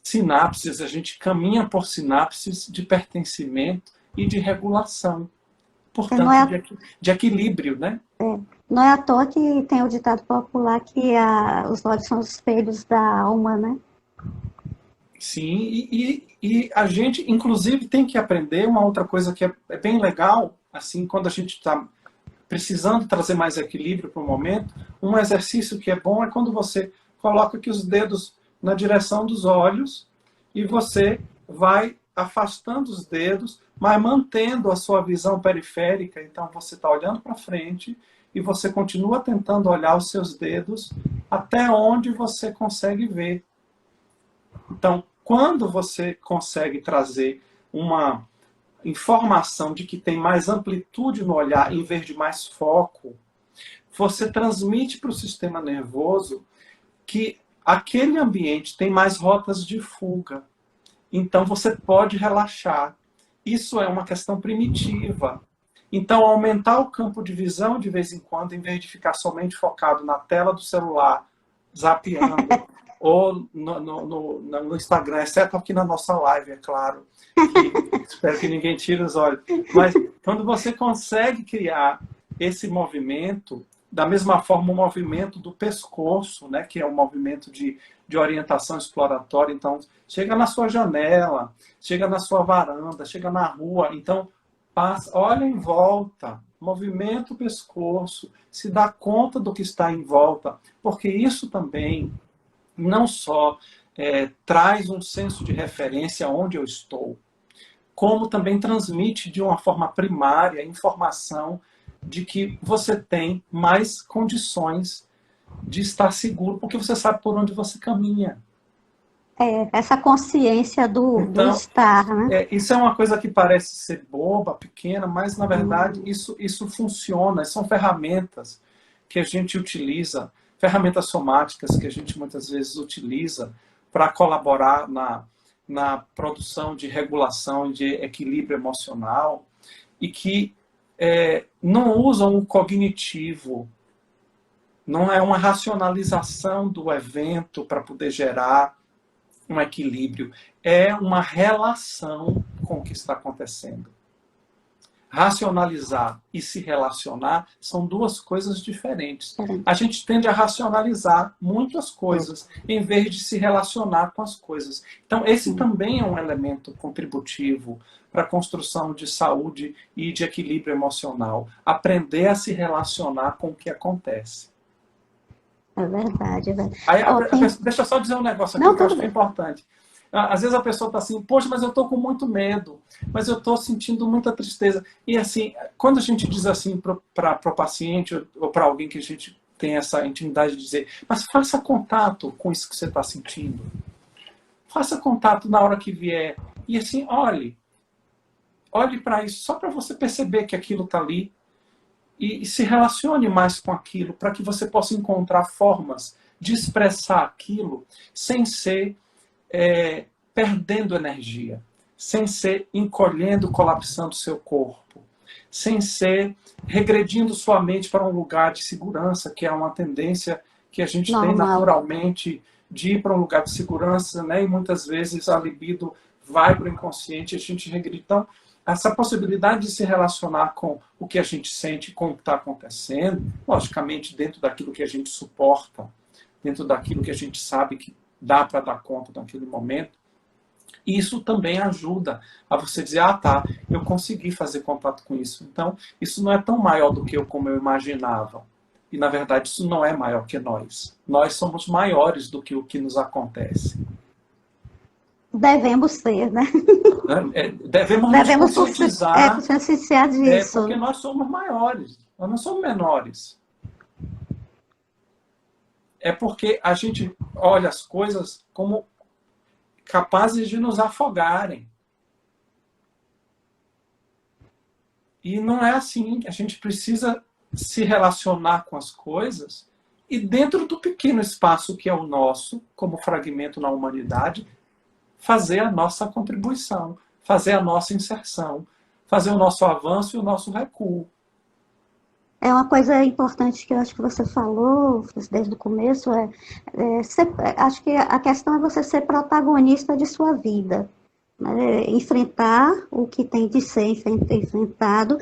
sinapses, a gente caminha por sinapses de pertencimento e de regulação. Portanto, de equilíbrio, né? Não é à toa que tem o ditado popular que os olhos são os espelhos da alma, né? Sim, e a gente, inclusive, tem que aprender uma outra coisa que é bem legal, assim, quando a gente está precisando trazer mais equilíbrio para o momento, um exercício que é bom é quando você coloca aqui os dedos na direção dos olhos e você vai afastando os dedos, mas mantendo a sua visão periférica. Então você está olhando para frente e você continua tentando olhar os seus dedos até onde você consegue ver. Então, quando você consegue trazer uma informação de que tem mais amplitude no olhar em vez de mais foco, você transmite para o sistema nervoso que aquele ambiente tem mais rotas de fuga. Então você pode relaxar. Isso é uma questão primitiva. Então, aumentar o campo de visão de vez em quando, em vez de ficar somente focado na tela do celular, zapeando, ou no Instagram, exceto aqui na nossa live, é claro. Espero que ninguém tire os olhos. Mas quando você consegue criar esse movimento, da mesma forma o movimento do pescoço, né, que é um movimento de orientação exploratória, então chega na sua janela, chega na sua varanda, chega na rua, então passa, olha em volta, movimenta o pescoço, se dá conta do que está em volta, porque isso também não só traz um senso de referência onde eu estou, como também transmite de uma forma primária a informação de que você tem mais condições de estar seguro, porque você sabe por onde você caminha. Essa consciência do estar, né? Isso é uma coisa que parece ser boba, pequena, mas na verdade isso funciona. São ferramentas que a gente utiliza, ferramentas somáticas que a gente muitas vezes utiliza para colaborar na produção de regulação e de equilíbrio emocional e que não usam o cognitivo, não é uma racionalização do evento para poder gerar um equilíbrio, é uma relação com o que está acontecendo. Racionalizar e se relacionar são duas coisas diferentes. A gente tende a racionalizar muitas coisas em vez de se relacionar com as coisas. Então, esse também é um elemento contributivo para a construção de saúde e de equilíbrio emocional. Aprender a se relacionar com o que acontece. É verdade, é verdade. Aí, Tem... deixa eu só dizer um negócio aqui Não, que eu tudo acho que é bem. importante. Às vezes a pessoa está assim, poxa, mas eu estou com muito medo, mas eu estou sentindo muita tristeza. E assim, quando a gente diz assim para o paciente ou para alguém que a gente tem essa intimidade de dizer, mas faça contato com isso que você está sentindo. Faça contato na hora que vier. E assim, olhe para isso, só para você perceber que aquilo está ali. E se relacione mais com aquilo, para que você possa encontrar formas de expressar aquilo sem ser perdendo energia, sem ser encolhendo, colapsando seu corpo, sem ser regredindo sua mente para um lugar de segurança, que é uma tendência que a gente tem normal. naturalmente de ir para um lugar de segurança, né? E muitas vezes a libido vai para o inconsciente e a gente regride. Então, essa possibilidade de se relacionar com o que a gente sente, com o que está acontecendo, logicamente dentro daquilo que a gente suporta, dentro daquilo que a gente sabe que dá para dar conta naquele momento, isso também ajuda a você dizer, ah tá, eu consegui fazer contato com isso. Então, isso não é tão maior do que eu como eu imaginava. E, na verdade, isso não é maior que nós. Nós somos maiores do que o que nos acontece. Devemos ser, né? Devemos nos Devemos conscientizar, conscienciar disso. porque nós somos maiores, nós não somos menores. É porque a gente olha as coisas como capazes de nos afogarem. E não é assim. A gente precisa se relacionar com as coisas e dentro do pequeno espaço que é o nosso, como fragmento na humanidade, fazer a nossa contribuição, fazer a nossa inserção, fazer o nosso avanço e o nosso recuo. É uma coisa importante que eu acho que você falou desde o começo, acho que a questão é você ser protagonista de sua vida. Né? Enfrentar o que tem de ser enfrentado,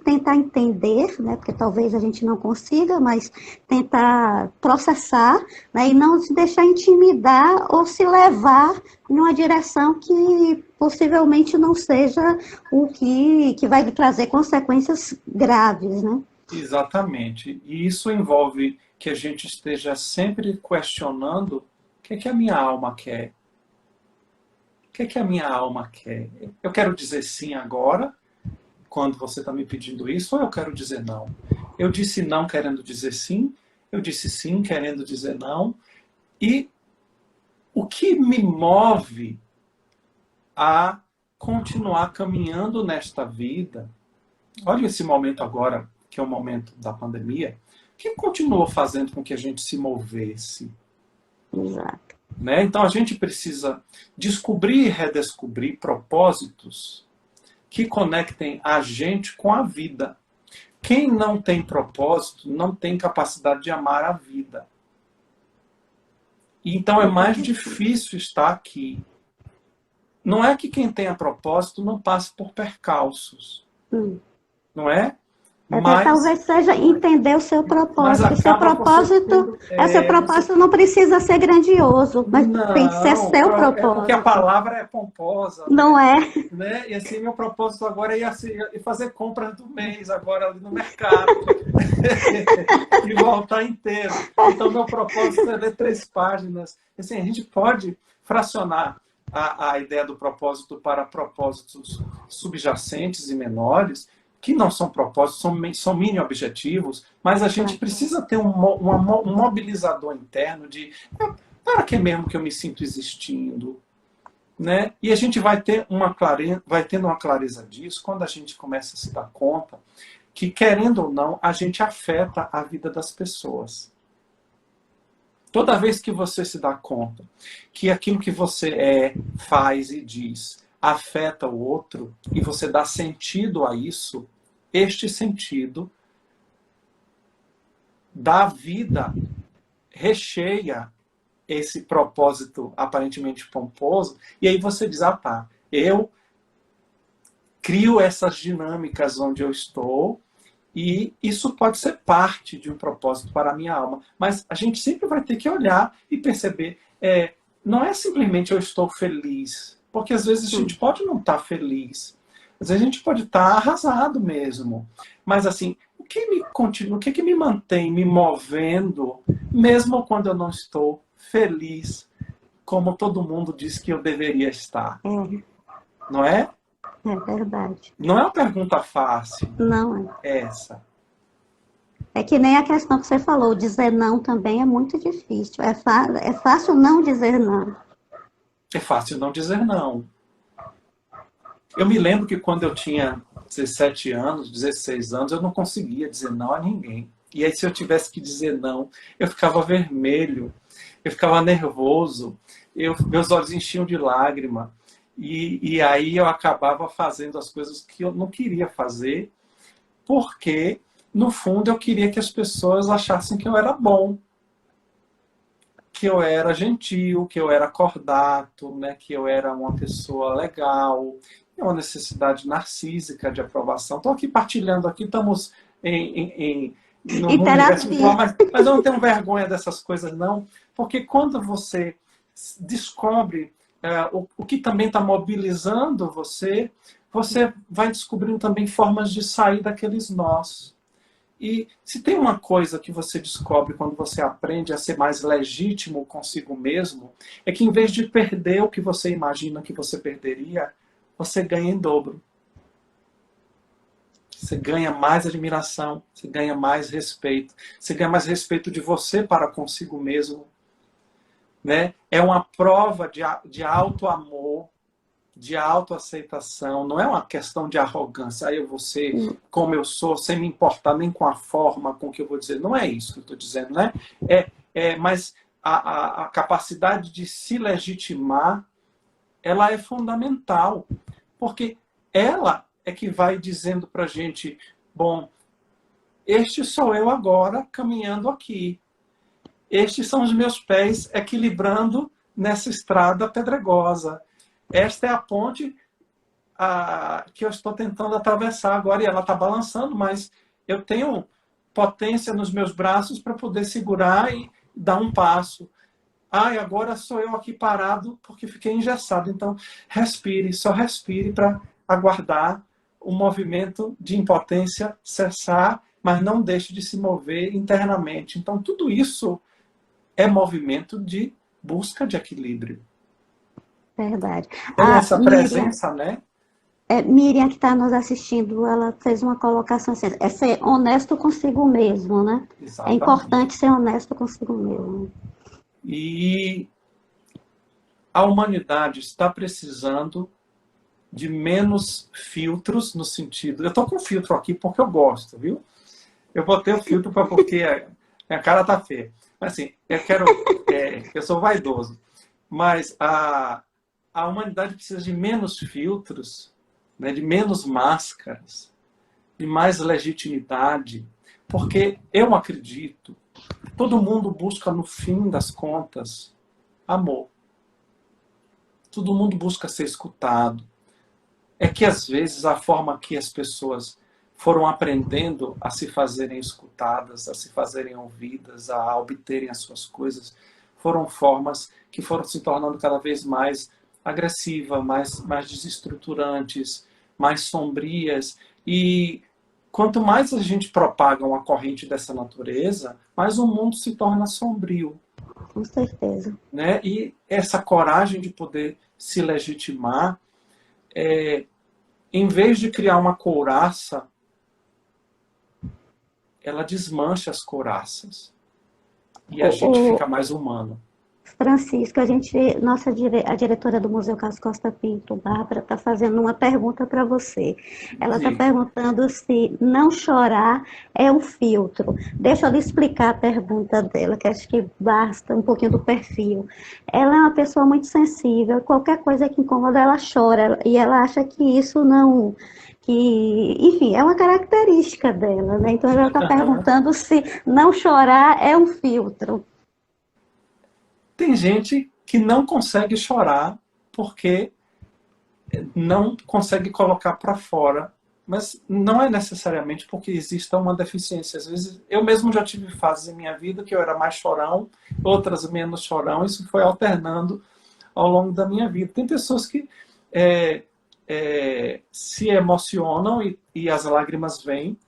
tentar entender, né? Porque talvez a gente não consiga, mas tentar processar, né? E não se deixar intimidar ou se levar em uma direção que possivelmente não seja o que vai lhe trazer consequências graves, né? Exatamente. E isso envolve que a gente esteja sempre questionando o que é que a minha alma quer. O que é que a minha alma quer? Eu quero dizer sim agora, quando você está me pedindo isso, ou eu quero dizer não? Eu disse não querendo dizer sim, eu disse sim querendo dizer não. E o que me move a continuar caminhando nesta vida, olha esse momento agora, que é o momento da pandemia, que continuou fazendo com que a gente se movesse. Exato. Né? Então a gente precisa descobrir e redescobrir propósitos que conectem a gente com a vida. Quem não tem propósito não tem capacidade de amar a vida. Então é mais difícil estar aqui. Não é que quem tenha propósito não passe por percalços. Não é? Mas, talvez seja entender o seu propósito. Seu propósito não precisa ser grandioso, mas tem que ser seu propósito. É porque a palavra é pomposa. Não né? é? Né? E assim, meu propósito agora é fazer compras do mês, agora ali no mercado. E voltar inteiro. Então, meu propósito é ler 3 páginas. Assim, a gente pode fracionar a ideia do propósito para propósitos subjacentes e menores, que não são propósitos, são mini objetivos, mas a gente precisa ter um mobilizador interno de para que mesmo que eu me sinto existindo? Né? E a gente vai tendo uma clareza disso quando a gente começa a se dar conta que, querendo ou não, a gente afeta a vida das pessoas. Toda vez que você se dá conta que aquilo que você faz e diz afeta o outro e você dá sentido a isso, este sentido dá vida, recheia esse propósito aparentemente pomposo, e aí você diz, ah tá, eu crio essas dinâmicas onde eu estou, e isso pode ser parte de um propósito para a minha alma. Mas a gente sempre vai ter que olhar e perceber, não é simplesmente eu estou feliz, porque às vezes a gente pode não estar feliz, às vezes a gente pode estar arrasado mesmo. Mas assim, o que me mantém me movendo, mesmo quando eu não estou feliz, como todo mundo diz que eu deveria estar? Não é? É verdade. Não é uma pergunta fácil Não é. essa. É que nem a questão que você falou, dizer não também é muito difícil. É fácil não dizer não. É fácil não dizer não. Eu me lembro que quando eu tinha 17 anos, 16 anos, eu não conseguia dizer não a ninguém. E aí, se eu tivesse que dizer não, eu ficava vermelho, eu ficava nervoso, meus olhos enchiam de lágrima. E aí eu acabava fazendo as coisas que eu não queria fazer, porque, no fundo, eu queria que as pessoas achassem que eu era bom, que eu era gentil, que eu era cordato, né, que eu era uma pessoa legal. É uma necessidade narcísica de aprovação. Estou aqui partilhando, aqui estamos no Em universo virtual, terapia. mas eu não tenho vergonha dessas coisas, não, porque quando você descobre o que também está mobilizando você, você vai descobrindo também formas de sair daqueles nós. E se tem uma coisa que você descobre quando você aprende a ser mais legítimo consigo mesmo, é que em vez de perder o que você imagina que você perderia, você ganha em dobro. Você ganha mais admiração, você ganha mais respeito. Você ganha mais respeito de você para consigo mesmo. Né? É uma prova de auto-amor, de autoaceitação, não é uma questão de arrogância, aí eu vou ser como eu sou, sem me importar nem com a forma com que eu vou dizer, não é isso que eu estou dizendo, né? Mas a capacidade de se legitimar, ela é fundamental, porque ela é que vai dizendo para a gente, bom, este sou eu agora caminhando aqui, estes são os meus pés equilibrando nessa estrada pedregosa. Esta é a ponte que eu estou tentando atravessar agora e ela está balançando, mas eu tenho potência nos meus braços para poder segurar e dar um passo. E agora sou eu aqui parado porque fiquei engessado. Então, respire, só respire para aguardar o movimento de impotência cessar, mas não deixe de se mover internamente. Então, tudo isso é movimento de busca de equilíbrio. Verdade. Tem A essa Miriam, presença, né? Miriam que está nos assistindo, ela fez uma colocação assim, é ser honesto consigo mesmo, né? É Exatamente. importante ser honesto consigo mesmo. E a humanidade está precisando de menos filtros no sentido... Eu estou com filtro aqui porque eu gosto, viu? Eu botei o filtro porque a minha cara está feia. Mas assim, eu sou vaidoso. Mas a humanidade precisa de menos filtros, né, de menos máscaras, de mais legitimidade, porque eu acredito, todo mundo busca no fim das contas amor. Todo mundo busca ser escutado. É que às vezes a forma que as pessoas foram aprendendo a se fazerem escutadas, a se fazerem ouvidas, a obterem as suas coisas, foram formas que foram se tornando cada vez mais agressivas, mais desestruturantes, mais sombrias. E quanto mais a gente propaga uma corrente dessa natureza, mais o mundo se torna sombrio. Com certeza. Né? E essa coragem de poder se legitimar, em vez de criar uma couraça, ela desmancha as couraças. E a gente fica mais humano. Francisco, a diretora do Museu Carlos Costa Pinto, Bárbara, está fazendo uma pergunta para você. Ela está perguntando se não chorar é um filtro. Deixa eu lhe explicar a pergunta dela, que acho que basta um pouquinho do perfil. Ela é uma pessoa muito sensível, qualquer coisa que incomoda, ela chora, e ela acha que isso não... enfim, é uma característica dela, né? Então, ela está perguntando se não chorar é um filtro. Tem gente que não consegue chorar porque não consegue colocar para fora, mas não é necessariamente porque exista uma deficiência. Às vezes, eu mesmo já tive fases em minha vida que eu era mais chorão, outras menos chorão, isso foi alternando ao longo da minha vida. Tem pessoas que se emocionam e as lágrimas vêm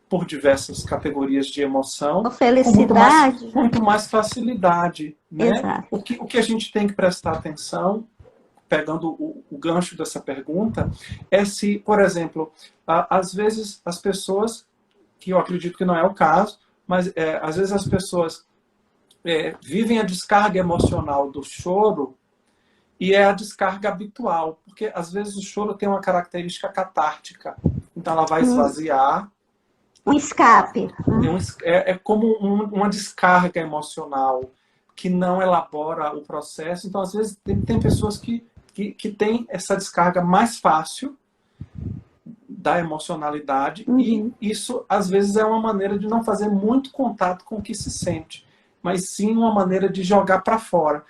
por diversas categorias de emoção, A felicidade. com muito mais facilidade. Né? Exato. O que a gente tem que prestar atenção, pegando o gancho dessa pergunta, é se, por exemplo, às vezes as pessoas, que eu acredito que não é o caso, mas às vezes as pessoas vivem a descarga emocional do choro e é a descarga habitual, porque às vezes o choro tem uma característica catártica, então ela vai esvaziar. Um escape. É como uma descarga emocional que não elabora o processo. Então, às vezes, tem pessoas que têm essa descarga mais fácil da emocionalidade e isso, às vezes, é uma maneira de não fazer muito contato com o que se sente, mas sim uma maneira de jogar para fora.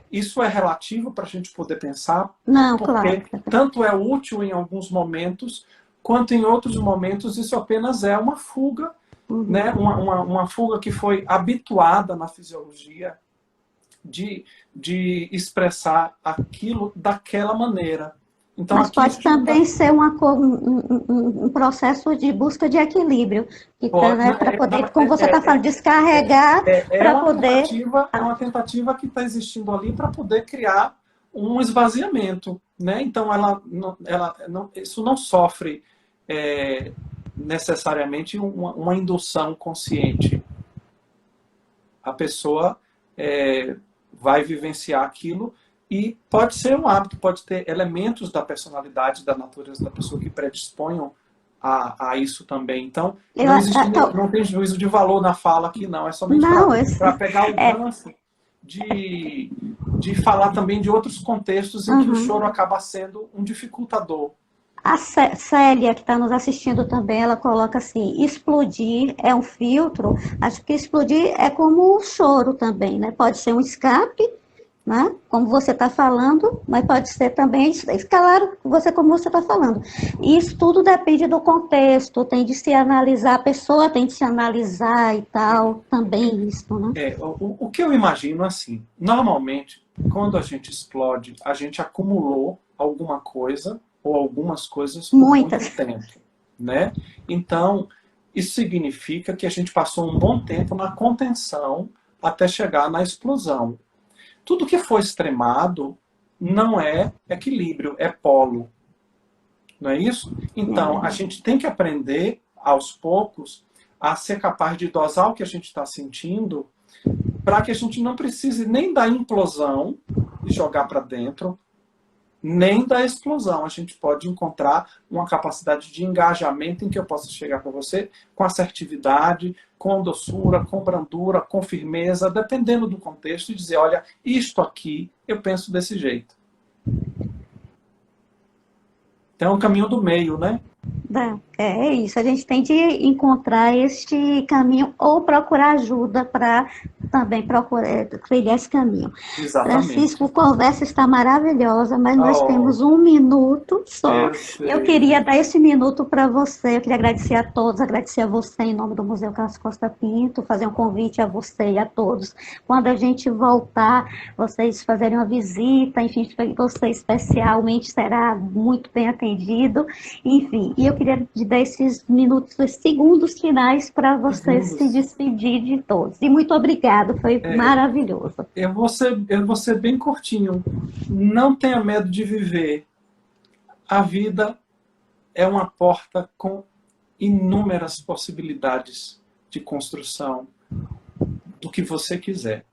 Isso é relativo para a gente poder pensar, não, porque claro. Tanto é útil em alguns momentos, quanto em outros momentos isso apenas é uma fuga, né? Uma fuga que foi habituada na fisiologia de expressar aquilo daquela maneira. Então, mas pode também ser um processo de busca de equilíbrio, né, para poder, como você está falando, descarregar para poder... É uma tentativa que está existindo ali para poder criar um esvaziamento. Né? Então, isso não sofre necessariamente uma indução consciente. A pessoa vai vivenciar aquilo e pode ser um hábito, pode ter elementos da personalidade, da natureza da pessoa que predisponham a isso também. Então, não tem juízo de valor na fala aqui, não. É somente para pegar o gancho de falar também de outros contextos em que o choro acaba sendo um dificultador. A Célia, que está nos assistindo também, ela coloca assim, explodir é um filtro. Acho que explodir é como o choro também, né? Pode ser um escape, né? Como você está falando, mas pode ser também, claro, como você está falando. Isso tudo depende do contexto, tem de se analisar, a pessoa tem de se analisar e tal, também isso, né? O que eu imagino assim, normalmente, quando a gente explode, a gente acumulou alguma coisa ou algumas coisas por muito tempo, né? Então, isso significa que a gente passou um bom tempo na contenção até chegar na explosão. Tudo que for extremado não é equilíbrio, é polo. Não é isso? Então, a gente tem que aprender, aos poucos, a ser capaz de dosar o que a gente está sentindo para que a gente não precise nem da implosão e jogar para dentro, nem da explosão. A gente pode encontrar uma capacidade de engajamento em que eu possa chegar para você com assertividade, com doçura, com brandura, com firmeza, dependendo do contexto, e dizer, olha, isto aqui eu penso desse jeito. Então é um caminho do meio, né? É isso, a gente tem de encontrar este caminho ou procurar ajuda para também procurar trilhar esse caminho. Exatamente. Francisco, a conversa está maravilhosa, mas nós temos 1 minuto só. Eu queria dar esse minuto para você, eu queria agradecer a todos, agradecer a você em nome do Museu Carlos Costa Pinto, fazer um convite a você e a todos. Quando a gente voltar, vocês fazerem uma visita, enfim, você especialmente será muito bem atendido, enfim. E eu queria te dar esses minutos, esses segundos finais para você se despedir de todos. E muito obrigado, foi maravilhoso. Eu vou ser bem curtinho. Não tenha medo de viver. A vida é uma porta com inúmeras possibilidades de construção do que você quiser.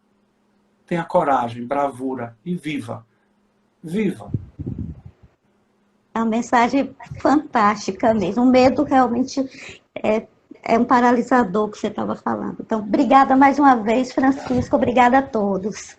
Tenha coragem, bravura e viva. Viva! É uma mensagem fantástica mesmo. O medo realmente é um paralisador que você estava falando. Então, obrigada mais uma vez, Francisco. Obrigada a todos.